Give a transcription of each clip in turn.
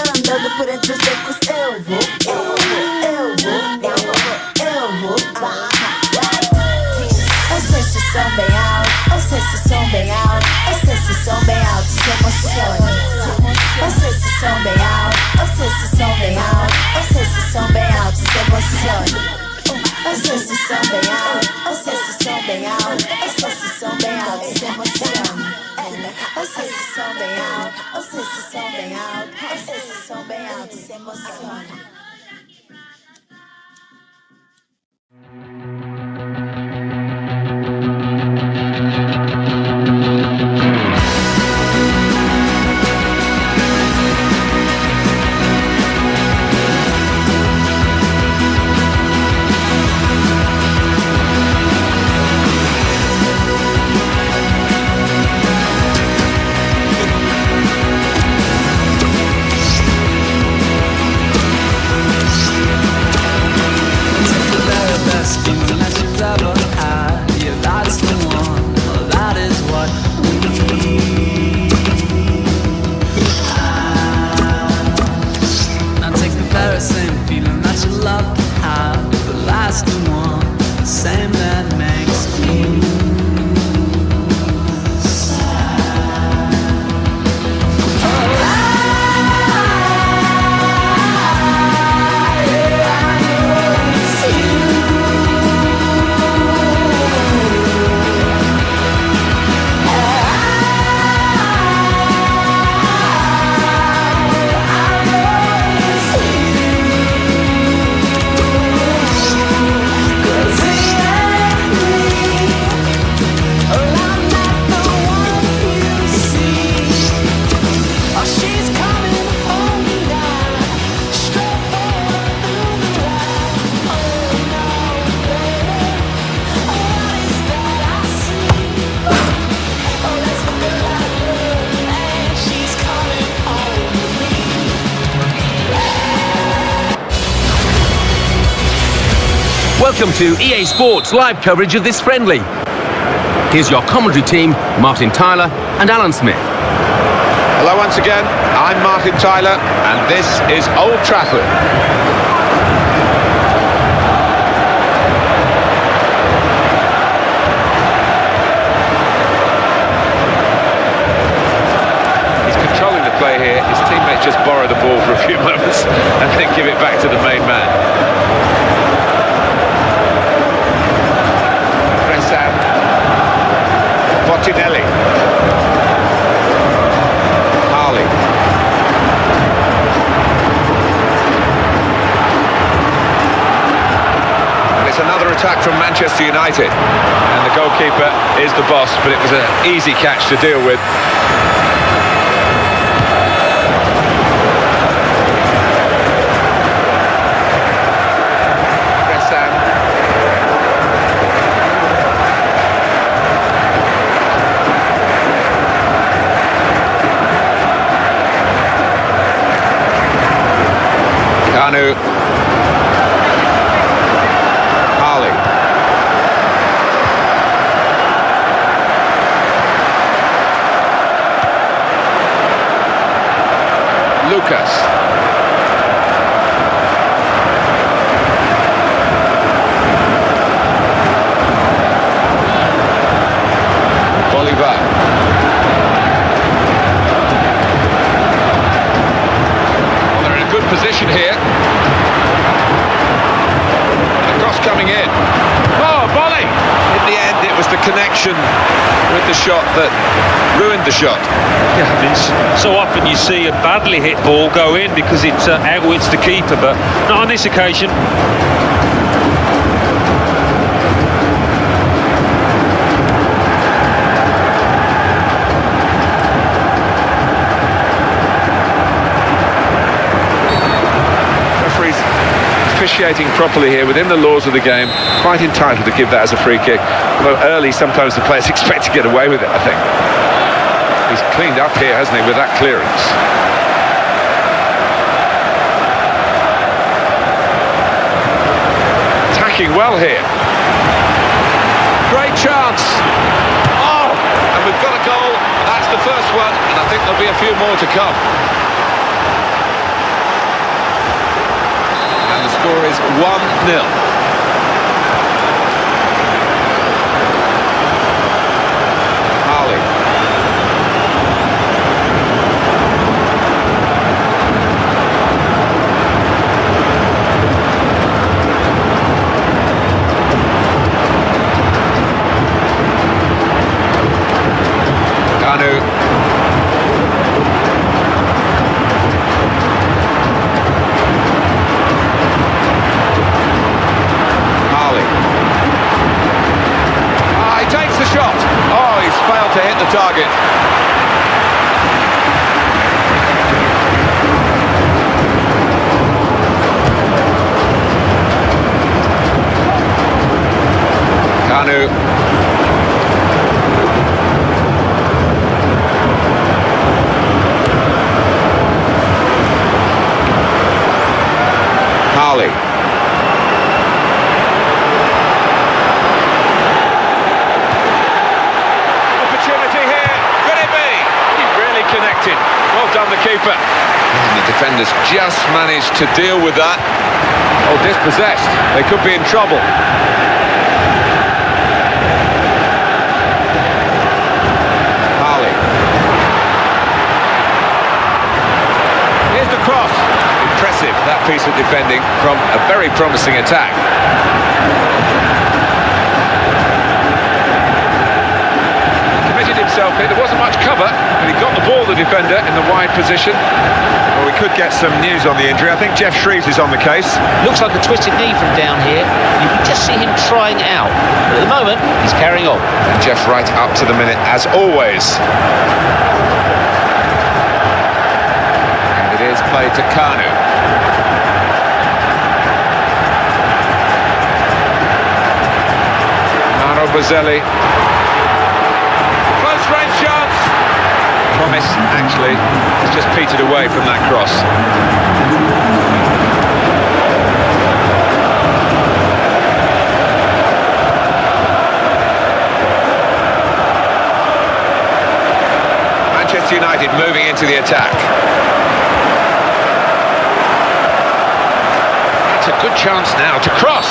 andando por entre os becos. Eu vou. Eu sei se som bem alto, eu sei se som bem alto, eu sei se som bem alto se emociona. Eu sei se som bem alto, eu sei se som bem alto, eu sei se som bem alto se emociona. Eu sei se som bem alto, eu sei se som bem alto, eu sei se som bem alto se emociona. Eu sei se som bem alto, eu sei se som bem alto, eu sei se som bem alto se emociona. Welcome to EA Sports live coverage of this friendly. Here's your commentary team, Martin Tyler and Alan Smith. Hello once again, I'm Martin Tyler and this is Old Trafford. He's controlling the play here, his teammates just borrow the ball for a few moments and then give it back to the main man. Martinelli, Harley, and it's another attack from Manchester United, and the goalkeeper is the boss, but it was an easy catch to deal with. Harley, Lucas, Bolivar, they're in a good position here. Coming in. Oh, volley! In the end, it was the connection with the shot that ruined the shot. Yeah, I mean, so often you see a badly hit ball go in because it outwits the keeper, but not on this occasion. Officiating properly here within the laws of the game, quite entitled to give that as a free kick, although early sometimes the players expect to get away with it. I think he's cleaned up here, hasn't he, with that clearance. Attacking well here, great chance, oh, and we've got a goal. That's the first one, and I think there'll be a few more to come. score is 1-0. To hit the target. Kanu. Harley. Well done, the keeper. And the defenders just managed to deal with that. Oh, dispossessed. They could be in trouble. Harley. Here's the cross. Impressive, that piece of defending from a very promising attack. Here. There wasn't much cover, but he got the ball, the defender, in the wide position. Well, we could get some news on the injury. I think Jeff Shreves is on the case. Looks like a twisted knee from down here. You can just see him trying out. But at the moment, he's carrying on. And Jeff right up to the minute, as always. And it is played to Kanu. Mauro Bozelli. Promise, actually, it's just petered away from that cross. Manchester United moving into the attack. It's a good chance now to cross.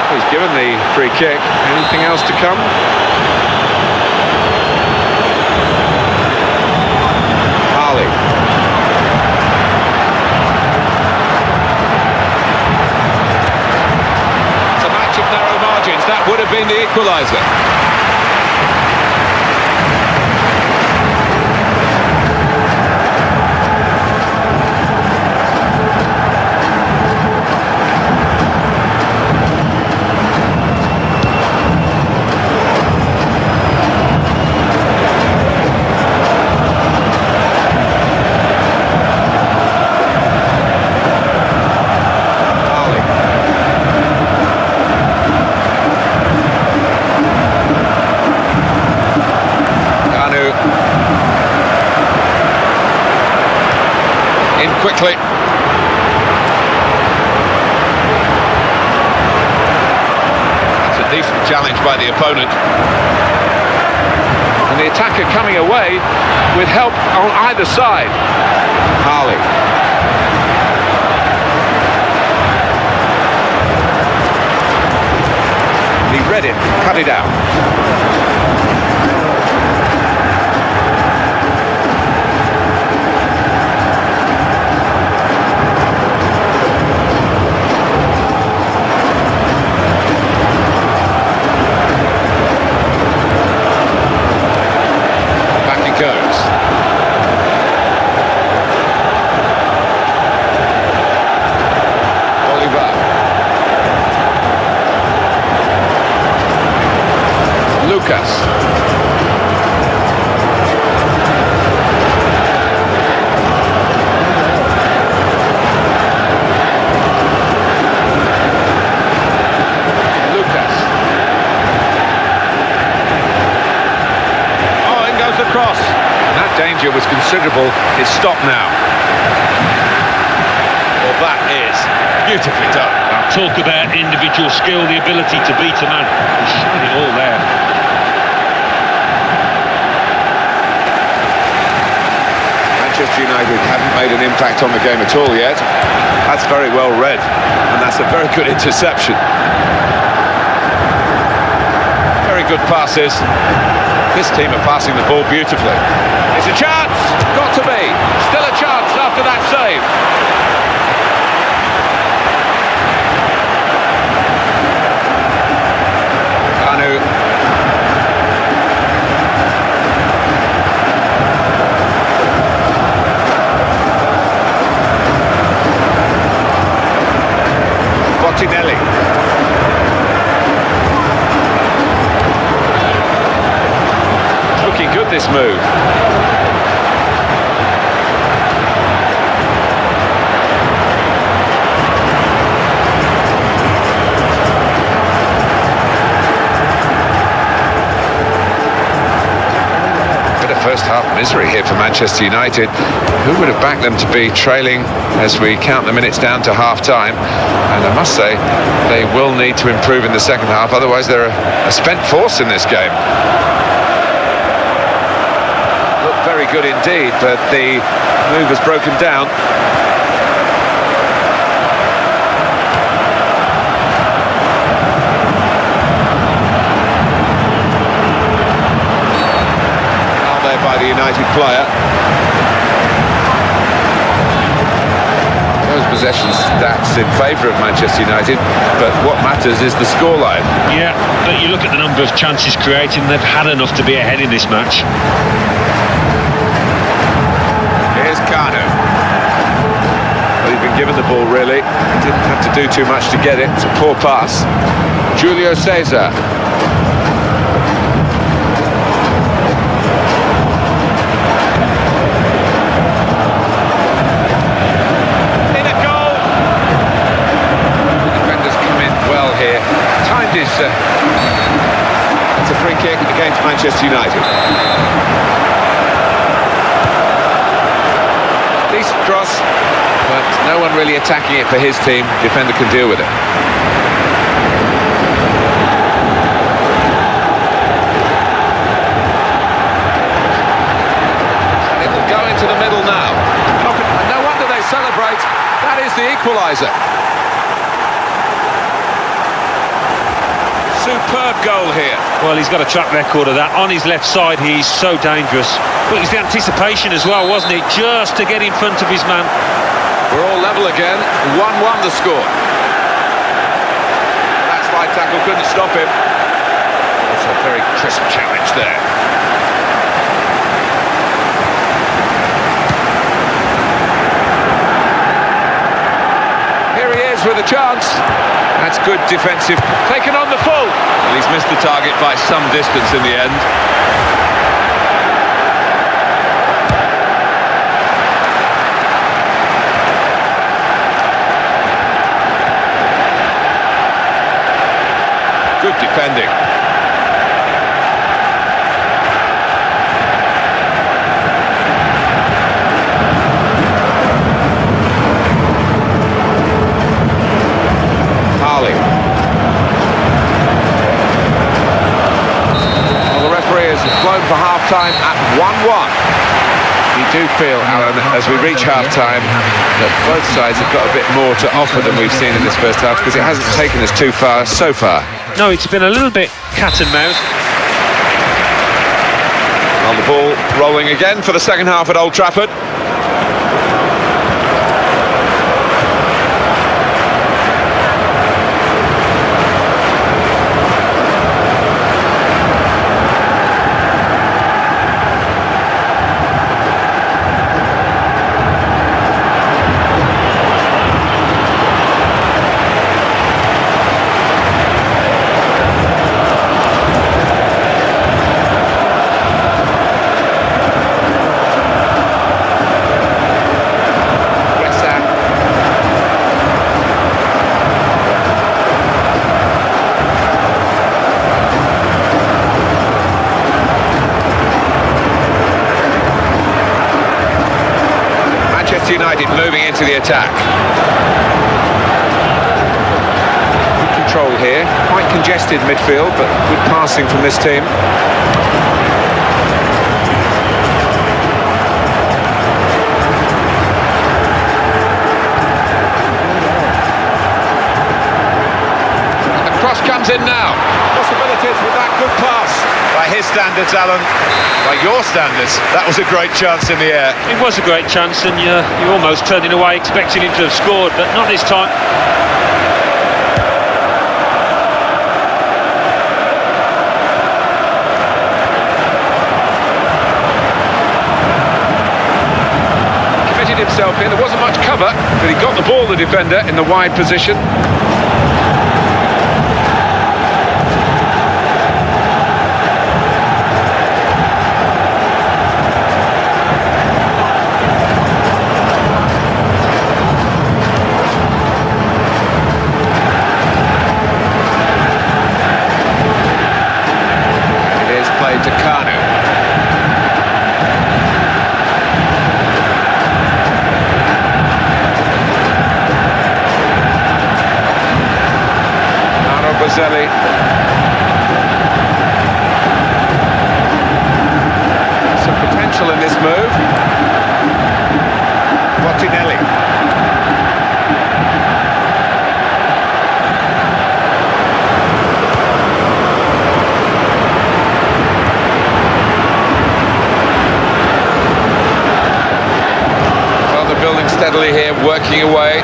He's given the free kick. Anything else to come? It's a match of narrow margins. That would have been the equaliser. Quickly. That's a decent challenge by the opponent. And the attacker coming away with help on either side. Harley. He read it, cut it out. Cross. And that danger was considerable. It's stopped now. Well, that is beautifully done. Now, talk about individual skill, the ability to beat a man. He's shown it all there. And Manchester United haven't made an impact on the game at all yet. That's very well read, and that's a very good interception. Very good passes. This team are passing the ball beautifully. It's a chance! Got to be! Still a chance after that save. Martinelli. It's looking good, this move. Bit of first half misery here for Manchester United. Who would have backed them to be trailing as we count the minutes down to half-time? And I must say, they will need to improve in the second half, otherwise they're a spent force in this game. Look very good indeed, but the move has broken down. Out there by the United player. Possession stats in favour of Manchester United, but what matters is the scoreline. Yeah, but you look at the number of chances created, and they've had enough to be ahead in this match. Here's Kanu. Well, he's been given the ball, really. He didn't have to do too much to get it. It's a poor pass. Julio Cesar. It's a free kick against Manchester United. Decent cross, but no one really attacking it for his team. Defender can deal with it. It'll go into the middle now. No wonder they celebrate. That is the equaliser. Superb goal here. Well, he's got a track record of that. On his left side, he's so dangerous. But it's the anticipation as well, wasn't it? Just to get in front of his man. We're all level again. 1-1 the score. That slide tackle couldn't stop him. It's a very crisp challenge there. Here he is with a chance. That's good defensive. Taken on the full. Well, he's missed the target by some distance in the end. Good defending. Blown for half-time at 1-1. You do feel, Alan, as we reach half-time, that both sides have got a bit more to offer than we've seen in this first half, because it hasn't taken us too far so far. No, it's been a little bit cat and mouse. On the ball, rolling again for the second half at Old Trafford. United moving into the attack. Good control here, quite congested midfield, but good passing from this team. in now. Possibilities with that good pass. By his standards, Alan, by your standards, that was a great chance in the air. It was a great chance, and you're almost turning away expecting him to have scored, but not this time. Committed himself in. There wasn't much cover, but he got the ball, the defender, in the wide position. To Kanu. Mauro Bozelli. Some potential in this move. Bottinelli. Building steadily here, working away.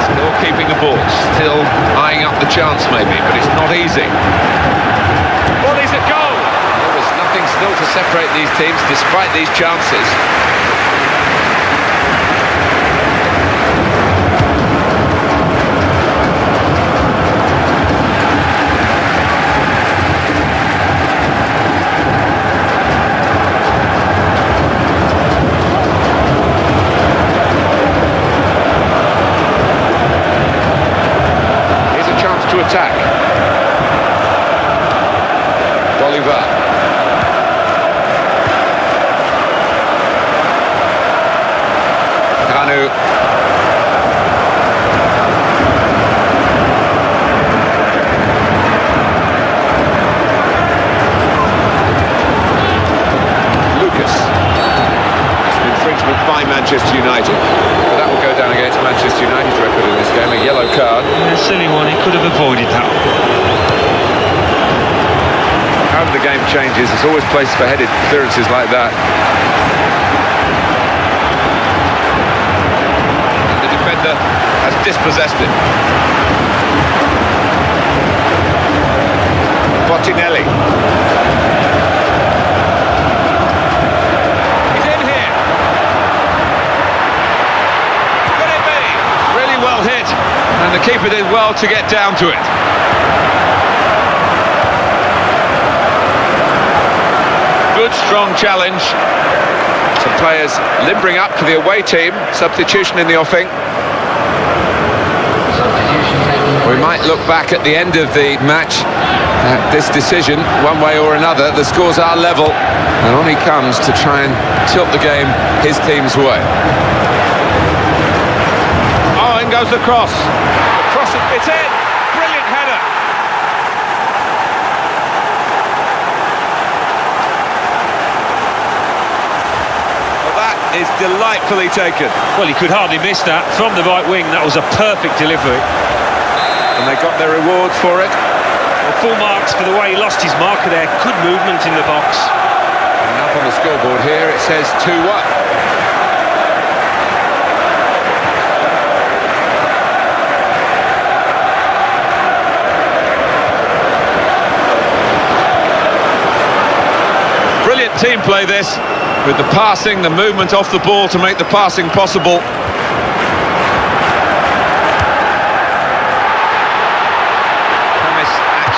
Still keeping the ball, still eyeing up the chance maybe, but it's not easy. Well, is it goal? There's nothing still to separate these teams despite these chances. To attack. Bolivar. Kanu. Lucas. It's an infringement by Manchester United. But that will go down against Manchester United's record in this game, a yellow card. A silly one, he could have avoided that. However the game changes, there's always places for headed clearances like that. The defender has dispossessed it. Bottinelli. He's in here. Could it be? Really well hit. And the keeper did well to get down to it. Good, strong challenge. Some players limbering up for the away team. Substitution in the offing. We might look back at the end of the match at this decision, one way or another. The scores are level, and on he comes to try and tilt the game his team's way. Oh, in goes the cross. The cross, it's in. Brilliant header. Well, that is delightfully taken. Well, he could hardly miss that. From the right wing, that was a perfect delivery. And they got their reward for it. Well, full marks for the way he lost his marker there. Good movement in the box. And up on the scoreboard here, it says 2-1. Brilliant team play this, with the passing, the movement off the ball to make the passing possible.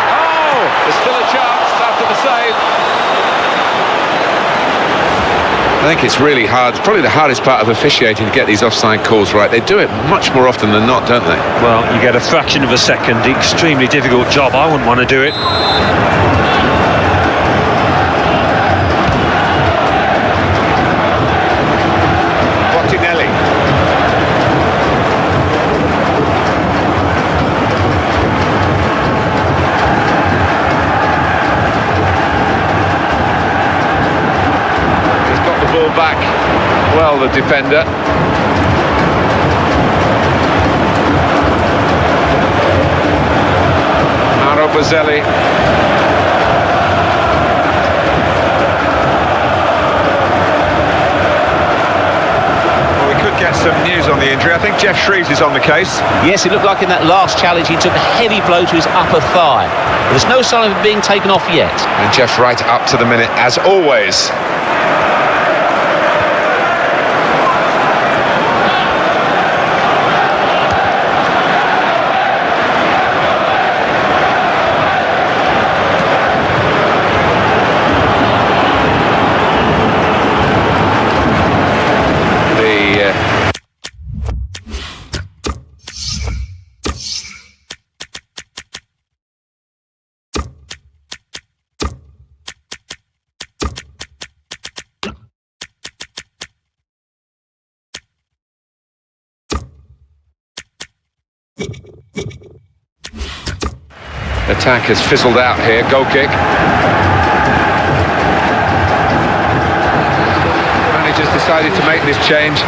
Oh, there's still a chance after the save. I think it's really hard, probably the hardest part of officiating, to get these offside calls right. They do it much more often than not, don't they? Well, you get a fraction of a second. Extremely difficult job. I wouldn't want to do it. Bottinelli. He's got the ball back. Well, the defender. Bozelli. Well, we could get some news on the injury. I think Jeff Shreves is on the case. Yes, it looked like in that last challenge he took a heavy blow to his upper thigh. There's no sign of it being taken off yet. And Jeff right up to the minute, as always. Attack has fizzled out here, goal kick. Manager's decided to make this change.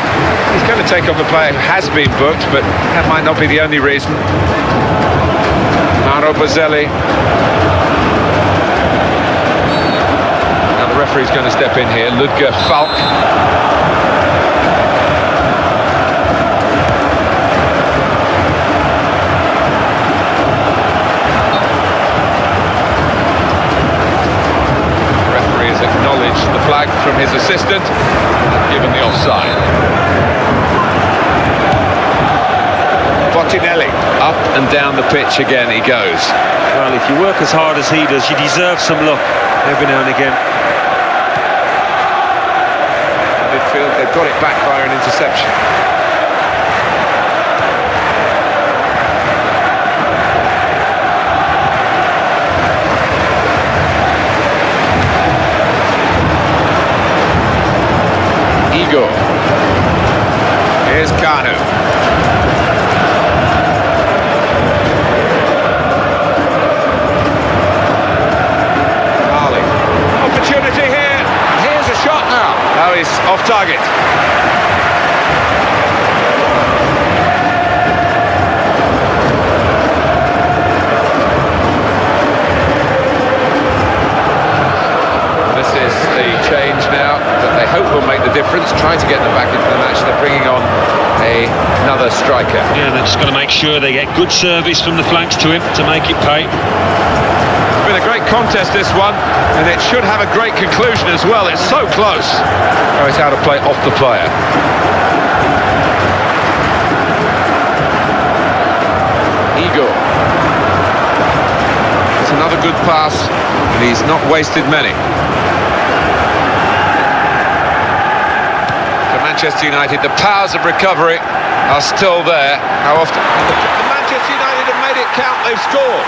He's going to take off a player who has been booked, but that might not be the only reason. Mauro Bozelli. Now the referee's going to step in here, Ludger Falk. The flag from his assistant and given the offside. Bottinelli up and down the pitch again he goes. Well, if you work as hard as he does, you deserve some luck every now and again. Midfield, they've got it back via an interception. Igor. Here's Kanu. Ali. Opportunity here. Here's a shot now. Now he's off target. This is the change now that they hope will make the difference, trying to get them back into the match. They're bringing on another striker. Yeah, they're just got to make sure they get good service from the flanks to him to make it pay. It's been a great contest, this one, and it should have a great conclusion as well. It's so close. Oh, it's out of play off the player. Igor. It's another good pass, and he's not wasted many. Manchester United, the powers of recovery are still there. How often? Manchester United have made it count, they've scored.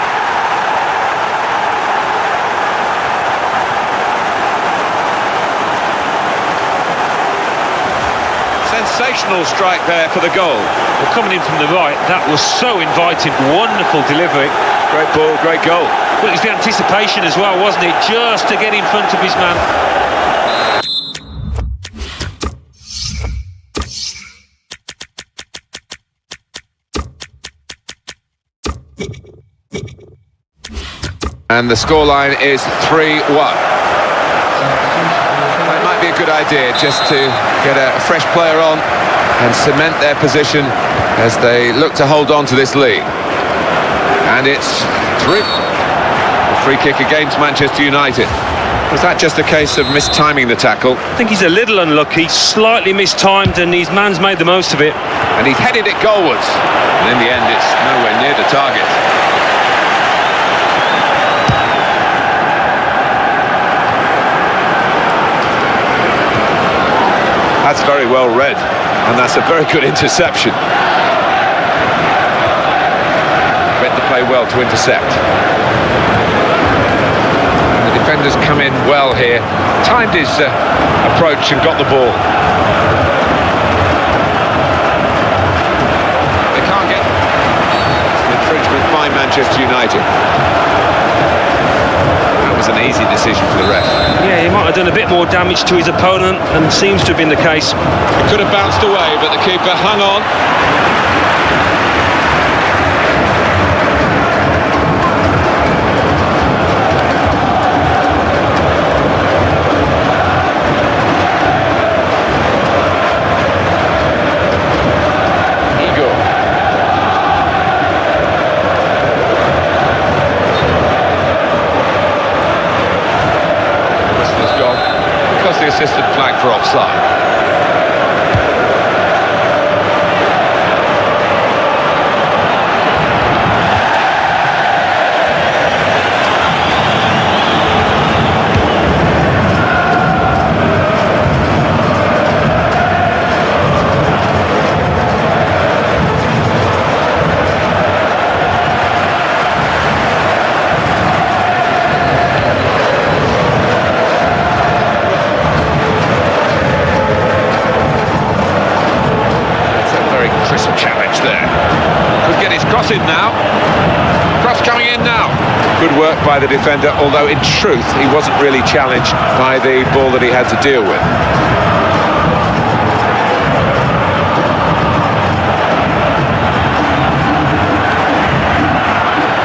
Sensational strike there for the goal. Well, coming in from the right, that was so inviting. Wonderful delivery. Great ball, great goal. Well, it was the anticipation as well, wasn't it? Just to get in front of his man. And the scoreline is 3-1. It might be a good idea just to get a fresh player on and cement their position as they look to hold on to this lead. And it's 3. A free kick against Manchester United. Was that just a case of mistiming the tackle? I think he's a little unlucky, slightly mistimed, and his man's made the most of it. And he's headed it goalwards. And in the end, it's nowhere near the target. That's very well read, and that's a very good interception. Read the play well to intercept. And the defenders come in well here, timed his approach and got the ball. They can't get an infringement by Manchester United. Was an easy decision for the ref. Yeah, he might have done a bit more damage to his opponent, and seems to have been the case. It could have bounced away, but the keeper hung on. There's the assistant flag for offside. Challenge there. Could get his cross in now. Cross coming in now. Good work by the defender, although in truth he wasn't really challenged by the ball that he had to deal with.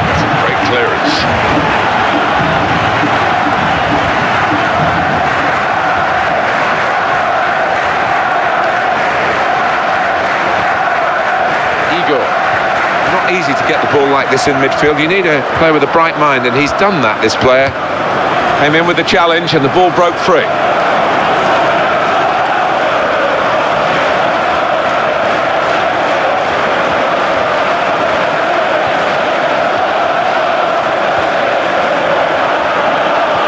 That's a great clearance. Not easy to get the ball like this in midfield. You need to play with a bright mind, and he's done that, this player. Came in with the challenge and the ball broke free.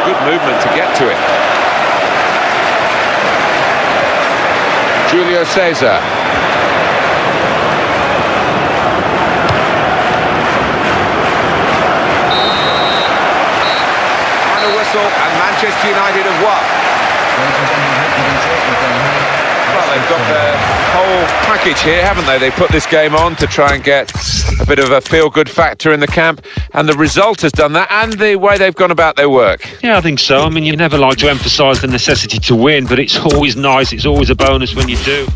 Good movement to get to it. Julio Cesar. And Manchester United have won. Well, they've got their whole package here, haven't they? They put this game on to try and get a bit of a feel-good factor in the camp, and the result has done that, and the way they've gone about their work. Yeah, I think so. I mean, you never like to emphasise the necessity to win, but it's always nice, it's always a bonus when you do.